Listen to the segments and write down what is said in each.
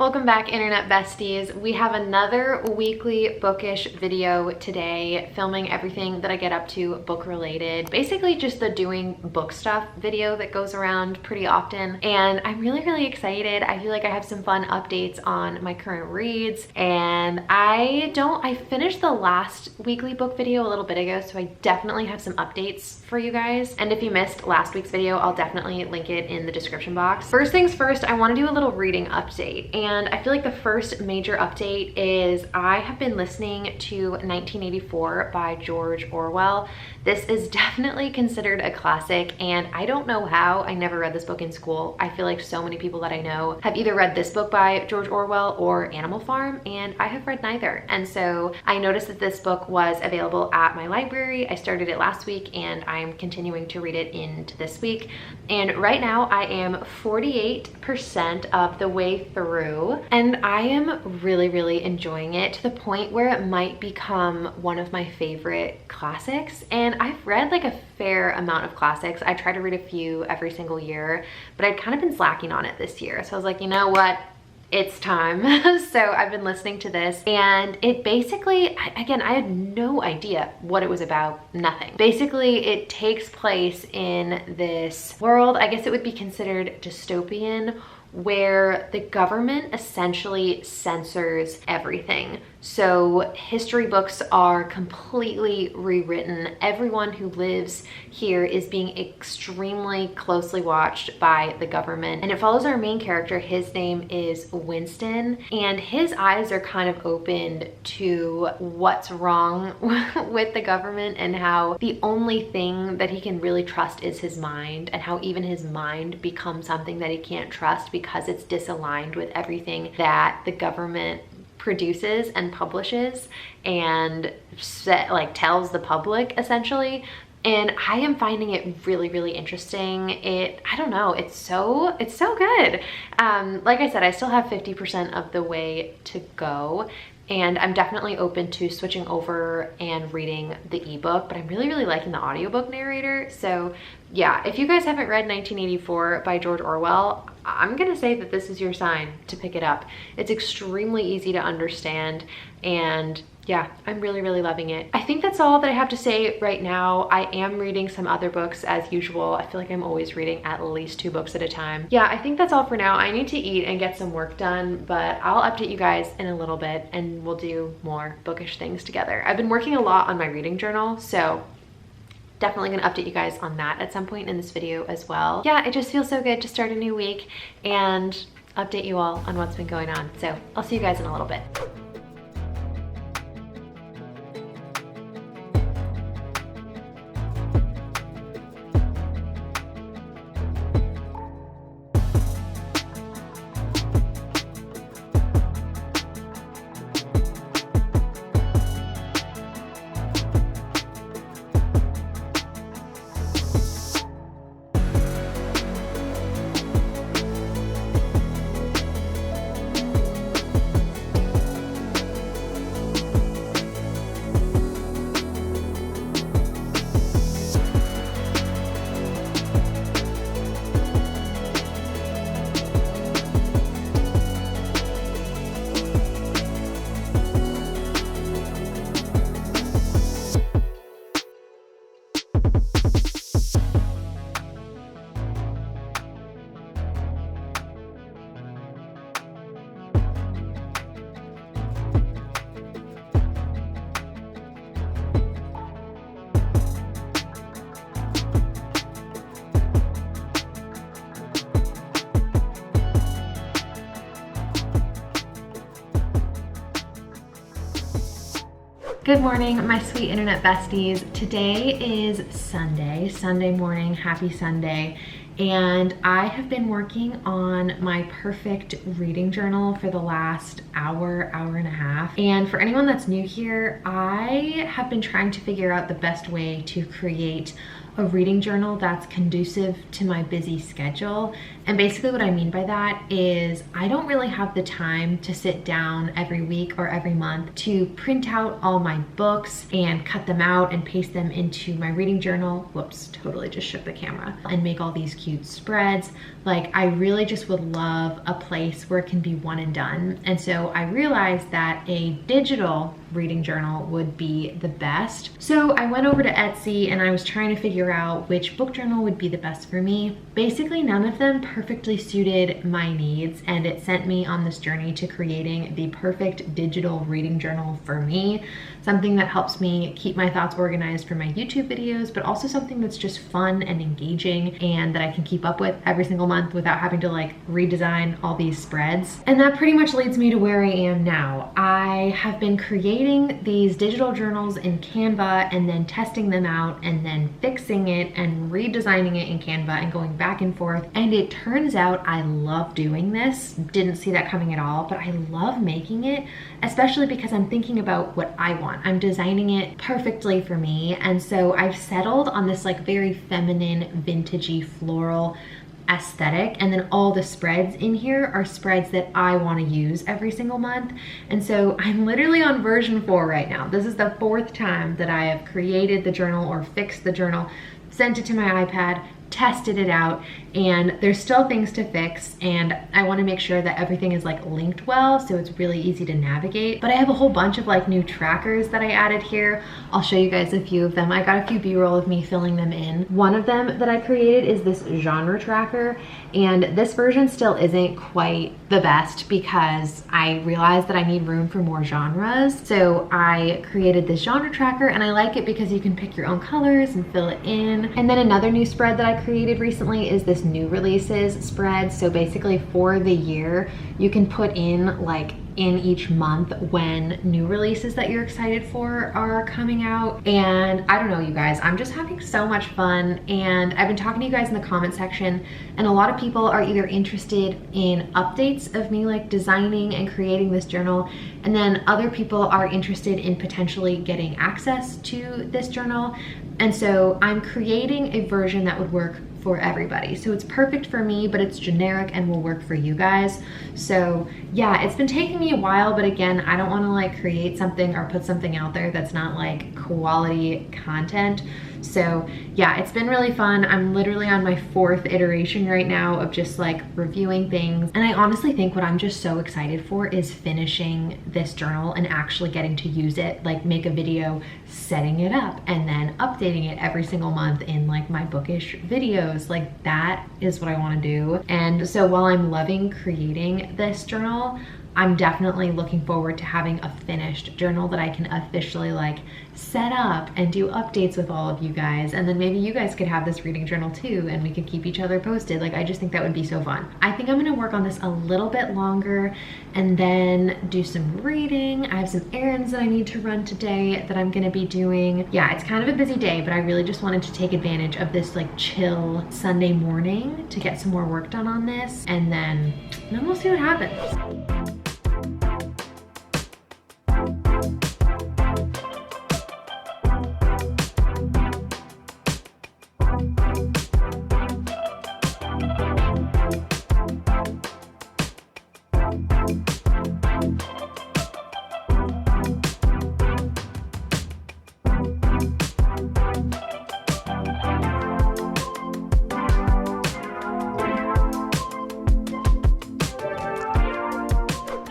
Welcome back, internet besties. We have another weekly bookish video today, filming everything that I get up to book related. Basically just the doing book stuff video that goes around pretty often. And I'm really excited. I feel like I have some fun updates on my current reads. And I finished the last weekly book video a little bit ago, so I definitely have some updates for you guys. And if you missed last week's video, I'll definitely link it in the description box. First things first, I want to do a little reading update. And I feel like the first major update is I have been listening to 1984 by George Orwell. This is definitely considered a classic, and I don't know how I never read this book in school. I feel like so many people that I know have either read this book by George Orwell or Animal Farm, and I have read neither. And so I noticed that this book was available at my library. I started it last week and I'm continuing to read it into this week. And right now I am 48% of the way through, and I am really enjoying it to the point where it might become one of my favorite classics. And I've read like a fair amount of classics. I try to read a few every single year, but I'd kind of been slacking on it this year. So I was like, you know what? It's time. So I've been listening to this, and it basically, again, I had no idea what it was about, nothing. Basically, it takes place in this world, I guess it would be considered dystopian, where the government essentially censors everything. So history books are completely rewritten. Everyone who lives here is being extremely closely watched by the government. And it follows our main character. His name is Winston, and his eyes are kind of opened to what's wrong with the government and how the only thing that he can really trust is his mind, and how even his mind becomes something that he can't trust because it's disaligned with everything that the government produces and publishes and tells the public essentially. And I am finding it really interesting. I don't know, it's so good. Like I said, I still have 50% of the way to go, and I'm definitely open to switching over and reading the ebook, but I'm really liking the audiobook narrator. So yeah, if you guys haven't read 1984 by George Orwell, I'm gonna say that this is your sign to pick it up. It's extremely easy to understand, and yeah, I'm really loving it. I think that's all that I have to say right now. I am reading some other books as usual. I feel like I'm always reading at least 2 books at a time. Yeah, I think that's all for now. I need to eat and get some work done, but I'll update you guys in a little bit and we'll do more bookish things together. I've been working a lot on my reading journal, so definitely gonna update you guys on that at some point in this video as well. Yeah, it just feels so good to start a new week and update you all on what's been going on. So I'll see you guys in a little bit. Good morning, my sweet internet besties. Today is Sunday morning, happy Sunday. And I have been working on my perfect reading journal for the last hour and a half. And for anyone that's new here, I have been trying to figure out the best way to create a reading journal that's conducive to my busy schedule. And basically what I mean by that is I don't really have the time to sit down every week or every month to print out all my books and cut them out and paste them into my reading journal. Whoops, totally just shook the camera. And make all these cute spreads. Like, I really just would love a place where it can be one and done. And so I realized that a digital reading journal would be the best. So I went over to Etsy and I was trying to figure out which book journal would be the best for me. Basically, none of them perfectly suited my needs, and it sent me on this journey to creating the perfect digital reading journal for me. Something that helps me keep my thoughts organized for my YouTube videos, but also something that's just fun and engaging and that I can keep up with every single month without having to like redesign all these spreads. And that pretty much leads me to where I am now. I have been creating these digital journals in Canva and then testing them out and then fixing it and redesigning it in Canva and going back and forth. And it turns out I love doing this. Didn't see that coming at all, but I love making it, especially because I'm thinking about what I want. I'm designing it perfectly for me. And so I've settled on this like very feminine, vintagey, floral aesthetic, and then all the spreads in here are spreads that I want to use every single month. And so I'm literally on version 4 right now. This is the 4th time that I have created the journal or fixed the journal, sent it to my iPad, tested it out, and there's still things to fix, and I want to make sure that everything is like linked well so it's really easy to navigate. But I have a whole bunch of like new trackers that I added here. I'll show you guys a few of them. I got a few b-roll of me filling them in. One of them that I created is this genre tracker, and this version still isn't quite the best because I realized that I need room for more genres. So I created this genre tracker, and I like it because you can pick your own colors and fill it in. And then another new spread that I created recently is this new releases spread. So basically for the year, you can put in like in each month when new releases that you're excited for are coming out. And I don't know, you guys, I'm just having so much fun. And I've been talking to you guys in the comment section, and a lot of people are either interested in updates of me like designing and creating this journal, and then other people are interested in potentially getting access to this journal. And so I'm creating a version that would work for everybody. So it's perfect for me, but it's generic and will work for you guys. So yeah, it's been taking me a while, but again, I don't want to like create something or put something out there that's not like quality content. So yeah, it's been really fun. I'm literally on my 4th iteration right now of just like reviewing things. And I honestly think what I'm just so excited for is finishing this journal and actually getting to use it, like make a video setting it up and then updating it every single month in like my bookish videos. Like that is what I want to do. And so while I'm loving creating this journal, I'm definitely looking forward to having a finished journal that I can officially like set up and do updates with all of you guys. And then maybe you guys could have this reading journal too, and we could keep each other posted. Like, I just think that would be so fun. I think I'm gonna work on this a little bit longer and then do some reading. I have some errands that I need to run today that I'm gonna be doing. Yeah, it's kind of a busy day, but I really just wanted to take advantage of this like chill Sunday morning to get some more work done on this, and then we'll see what happens.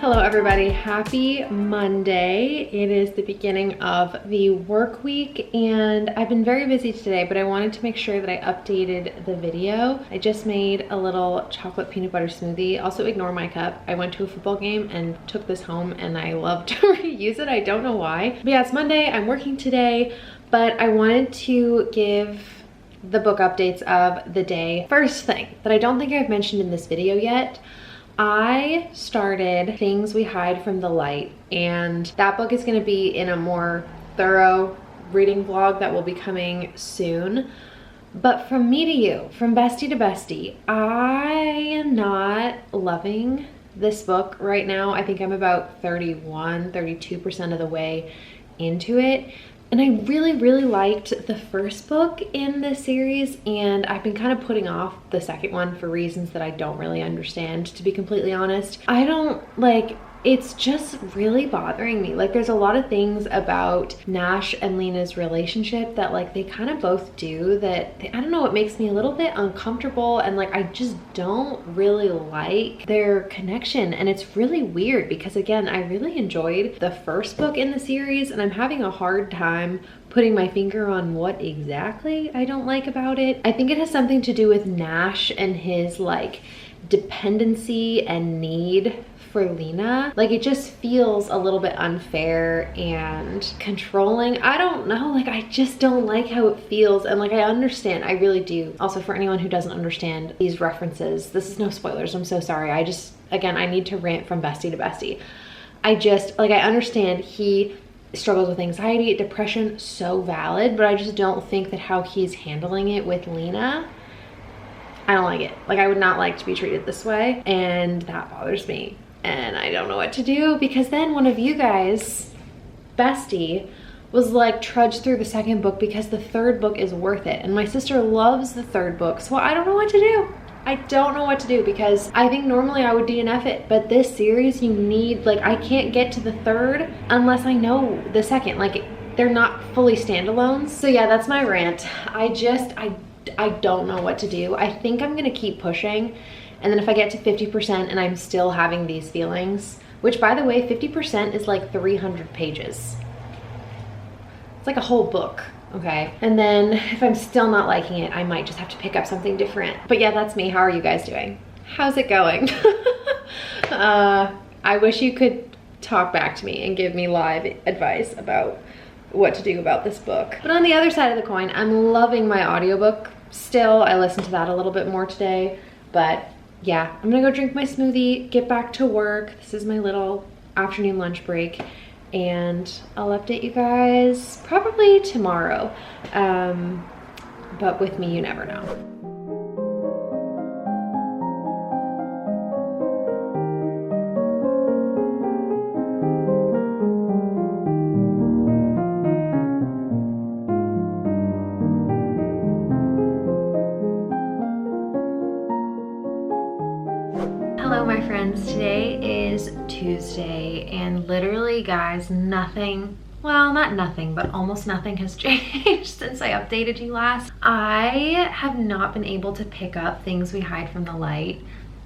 Hello everybody, happy Monday. It is the beginning of the work week and I've been very busy today, but I wanted to make sure that I updated the video. I just made a little chocolate peanut butter smoothie. Also ignore my cup. I went to a football game and took this home and I love to reuse it. I don't know why. But yeah, it's Monday, I'm working today, but I wanted to give the book updates of the day. First thing that I don't think I've mentioned in this video yet, I started Things We Hide from the Light, and that book is going to be in a more thorough reading vlog that will be coming soon. But from me to you, from bestie to bestie, I am not loving this book right now. I think I'm about 32% of the way into it. And I really liked the first book in this series, and I've been kind of putting off the second one for reasons that I don't really understand, to be completely honest. I don't like, it's just really bothering me. Like, there's a lot of things about Nash and Lena's relationship that like they kind of both do that, I don't know, it makes me a little bit uncomfortable, and like I just don't really like their connection. And it's really weird because, again, I really enjoyed the first book in the series, and I'm having a hard time putting my finger on what exactly I don't like about it. I think it has something to do with Nash and his like dependency and need for Lena. Like, it just feels a little bit unfair and controlling. I don't know, like I just don't like how it feels. And like, I understand, I really do. Also, for anyone who doesn't understand these references, this is no spoilers, I'm so sorry. I just, again, I need to rant from bestie to bestie. I just, like, I understand he struggles with anxiety, depression, so valid, but I just don't think that how he's handling it with Lena, I don't like it. Like, I would not like to be treated this way, and that bothers me. And I don't know what to do, because then one of you guys, bestie, was like, trudge through the second book because the third book is worth it. And my sister loves the third book, so I don't know what to do. I don't know what to do, because I think normally I would DNF it, but this series, you need, like, I can't get to the third unless I know the second. Like, they're not fully standalones. So yeah, that's my rant. I don't know what to do. I think I'm gonna keep pushing. And then if I get to 50% and I'm still having these feelings, which, by the way, 50% is like 300 pages. It's like a whole book, okay? And then if I'm still not liking it, I might just have to pick up something different. But yeah, that's me. How are you guys doing? How's it going? I wish you could talk back to me and give me live advice about what to do about this book. But on the other side of the coin, I'm loving my audiobook still. I listened to that a little bit more today, but yeah, I'm gonna go drink my smoothie, get back to work. This is my little afternoon lunch break, and I'll update you guys probably tomorrow. But with me, you never know. Hello my friends, today is Tuesday, and literally guys, nothing, well, not nothing, but almost nothing has changed since I updated you last. I have not been able to pick up Things We Hide from the Light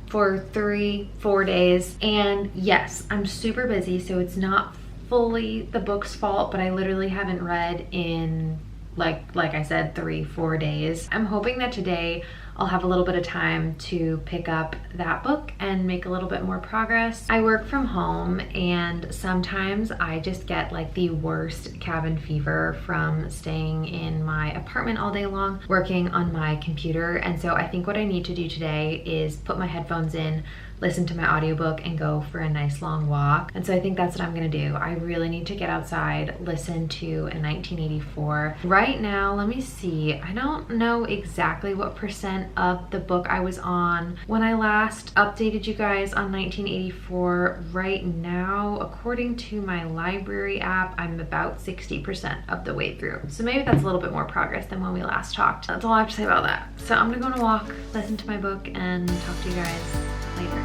for 3-4 days, and yes, I'm super busy, so it's not fully the book's fault, but I literally haven't read in like I said, 3-4 days. I'm hoping that today I'll have a little bit of time to pick up that book and make a little bit more progress. I work from home, and sometimes I just get like the worst cabin fever from staying in my apartment all day long, working on my computer. And so I think what I need to do today is put my headphones in, listen to my audiobook, and go for a nice long walk. And so I think that's what I'm gonna do. I really need to get outside, listen to a 1984. Right now, let me see, I don't know exactly what percent of the book I was on when I last updated you guys on 1984. Right now, according to my library app, I'm about 60% of the way through. So maybe that's a little bit more progress than when we last talked. That's all I have to say about that. So I'm gonna go on a walk, listen to my book, and talk to you guys later.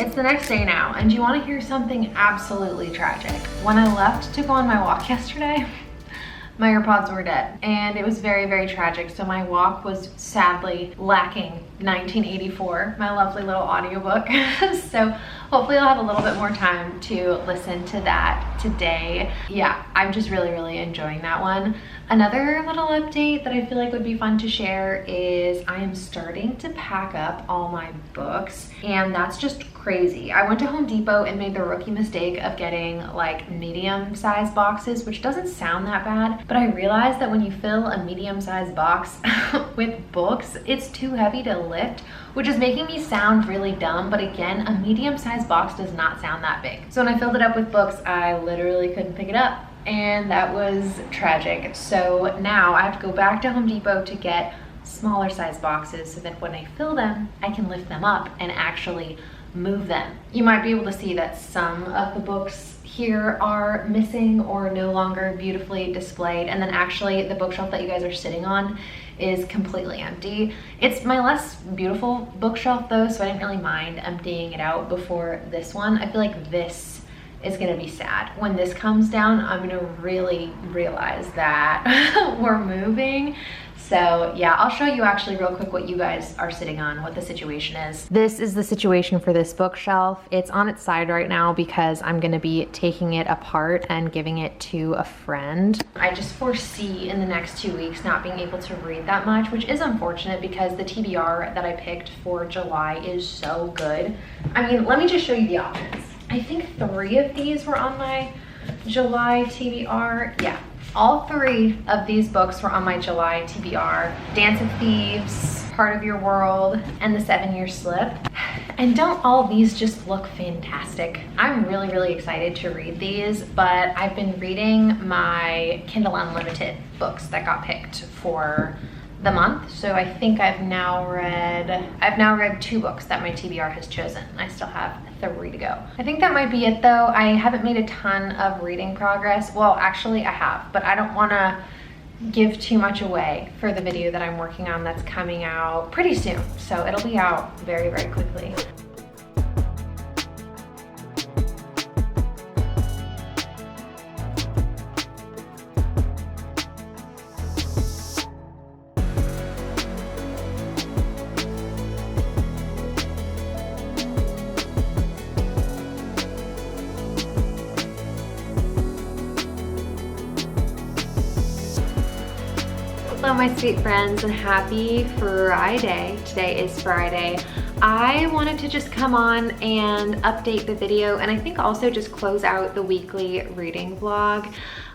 It's the next day now, and do you want to hear something absolutely tragic? When I left to go on my walk yesterday, my AirPods were dead, and it was very, very tragic. So my walk was sadly lacking 1984, my lovely little audiobook. So hopefully I'll have a little bit more time to listen to that today. Yeah, I'm just really enjoying that one. Another little update that I feel like would be fun to share is I am starting to pack up all my books, and that's just crazy. I went to Home Depot and made the rookie mistake of getting like medium-sized boxes, which doesn't sound that bad, but I realized that when you fill a medium-sized box with books, it's too heavy to lift, which is making me sound really dumb. But again, a medium-sized box does not sound that big. So when I filled it up with books, I literally couldn't pick it up, and that was tragic. So now I have to go back to Home Depot to get smaller size boxes so that when I fill them, I can lift them up and actually move them. You might be able to see that some of the books here are missing or no longer beautifully displayed, and then actually the bookshelf that you guys are sitting on is completely empty. It's my less beautiful bookshelf though, so I didn't really mind emptying it out before this one. I feel like this is gonna be sad. When this comes down, I'm gonna really realize that we're moving. So yeah, I'll show you actually real quick what you guys are sitting on, what the situation is. This is the situation for this bookshelf. It's on its side right now because I'm gonna be taking it apart and giving it to a friend. I just foresee in the next 2 weeks not being able to read that much, which is unfortunate because the TBR that I picked for July is so good. I mean, let me just show you the options. I think 3 of these were on my July TBR. Yeah. All 3 of these books were on my July TBR. Dance of Thieves, Part of Your World, and The 7-Year Slip. And don't all these just look fantastic? I'm really excited to read these, but I've been reading my Kindle Unlimited books that got picked for the month. So I think I've now read 2 books that my TBR has chosen. I still have 3 to go. I think that might be it though. I haven't made a ton of reading progress. Well, actually I have, but I don't wanna give too much away for the video that I'm working on that's coming out pretty soon. So it'll be out very quickly. Hello my sweet friends, and happy Friday. Today is Friday. I wanted to just come on and update the video, and I think also just close out the weekly reading vlog.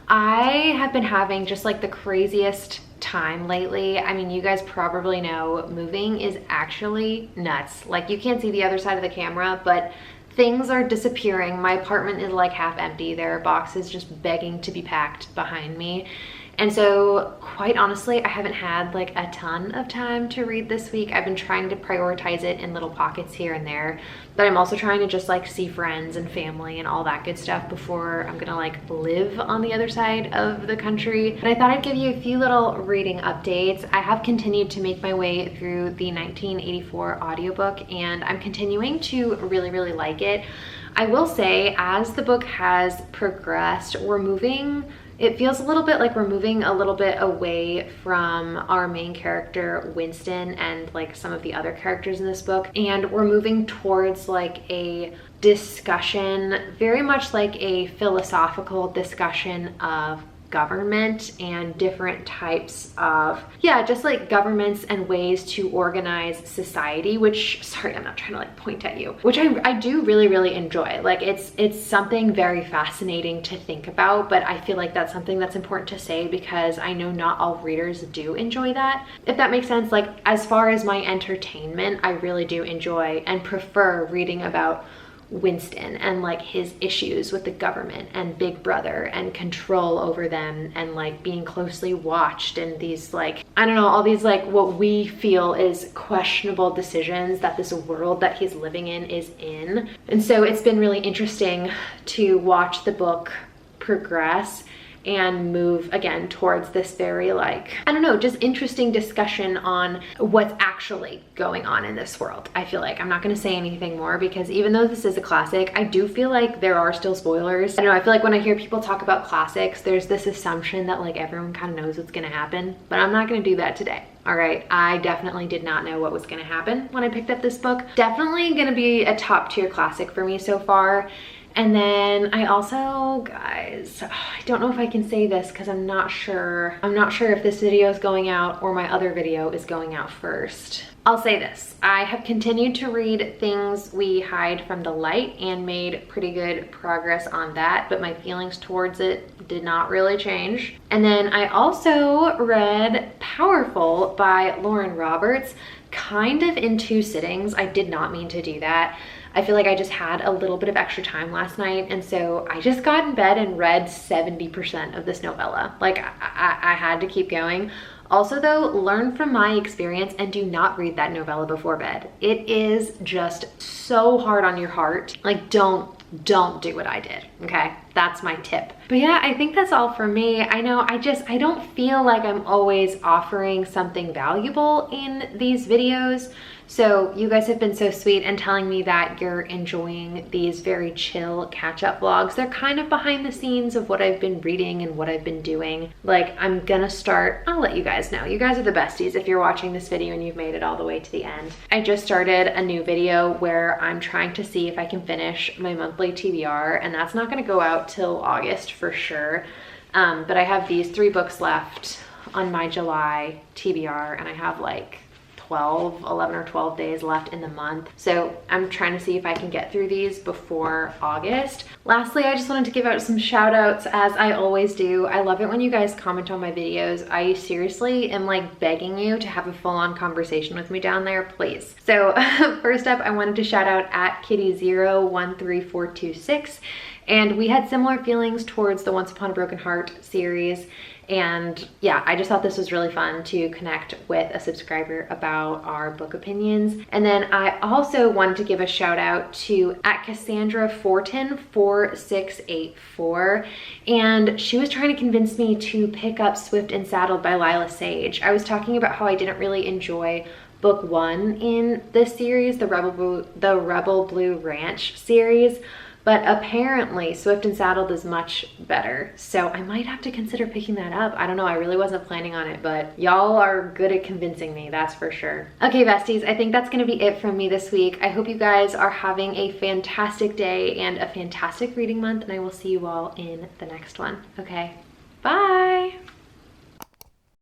I have been having just like the craziest time lately. I mean, you guys probably know moving is actually nuts. Like, you can't see the other side of the camera, but things are disappearing. My apartment is like half empty. There are boxes just begging to be packed behind me. And so quite honestly, I haven't had like a ton of time to read this week. I've been trying to prioritize it in little pockets here and there, but I'm also trying to just like see friends and family and all that good stuff before I'm gonna like live on the other side of the country. But I thought I'd give you a few little reading updates. I have continued to make my way through the 1984 audiobook, and I'm continuing to really like it. I will say, as the book has progressed, it feels a little bit like we're moving a little bit away from our main character, Winston, and like some of the other characters in this book. And we're moving towards like a discussion, very much like a philosophical discussion of government and different types of, yeah, just like governments and ways to organize society, which, sorry, I'm not trying to like point at you, which I do really enjoy. Like, it's something very fascinating to think about, but I feel like that's something that's important to say because I know not all readers do enjoy that. If that makes sense, like as far as my entertainment, I really do enjoy and prefer reading about Winston and like his issues with the government and Big Brother and control over them and like being closely watched and these like, I don't know, all these like what we feel is questionable decisions that this world that he's living in is in. And so it's been really interesting to watch the book progress and move again towards this very, like, I don't know, just interesting discussion on what's actually going on in this world. I feel like I'm not going to say anything more because even though this is a classic, I do feel like there are still spoilers. I don't know, I feel like when I hear people talk about classics, there's this assumption that like everyone kind of knows what's going to happen, but I'm not going to do that today. All right, I definitely did not know what was gonna happen when I picked up this book. Definitely gonna be a top tier classic for me so far. And then I also, guys, I don't know if I can say this because I'm not sure. I'm not sure if this video is going out or my other video is going out first. I'll say this, I have continued to read Things We Hide from the Light and made pretty good progress on that, but my feelings towards it did not really change. And then I also read Powerful by Lauren Roberts, kind of in 2 sittings. I did not mean to do that. I feel like I just had a little bit of extra time last night, and so I just got in bed and read 70% of this novella. Like, I had to keep going. Also though, learn from my experience and do not read that novella before bed. It is just so hard on your heart. Like, don't do what I did, okay? That's my tip. But yeah, I think that's all for me. I know I don't feel like I'm always offering something valuable in these videos. So you guys have been so sweet and telling me that you're enjoying these very chill catch-up vlogs. They're kind of behind the scenes of what I've been reading and what I've been doing. Like, I'm gonna start, I'll let you guys know. You guys are the besties if you're watching this video and you've made it all the way to the end. I just started a new video where I'm trying to see if I can finish my monthly TBR, and that's not gonna go out till August for sure. But I have these 3 books left on my July TBR, and I have like 11 or 12 days left in the month. So I'm trying to see if I can get through these before August. Lastly, I just wanted to give out some shout outs as I always do. I love it when you guys comment on my videos. I seriously am like begging you to have a full-on conversation with me down there, please. So first up, I wanted to shout out at Kitty013426. And we had similar feelings towards the Once Upon a Broken Heart series. And yeah, I just thought this was really fun to connect with a subscriber about our book opinions. And then I also wanted to give a shout out to at Cassandra Fortin 4684. And she was trying to convince me to pick up Swift and Saddled by Lila Sage. I was talking about how I didn't really enjoy book 1 in this series, the Rebel Blue Ranch series. But apparently Swift and Saddled is much better. So I might have to consider picking that up. I don't know, I really wasn't planning on it, but y'all are good at convincing me, that's for sure. Okay, besties, I think that's gonna be it from me this week. I hope you guys are having a fantastic day and a fantastic reading month, and I will see you all in the next one. Okay, bye.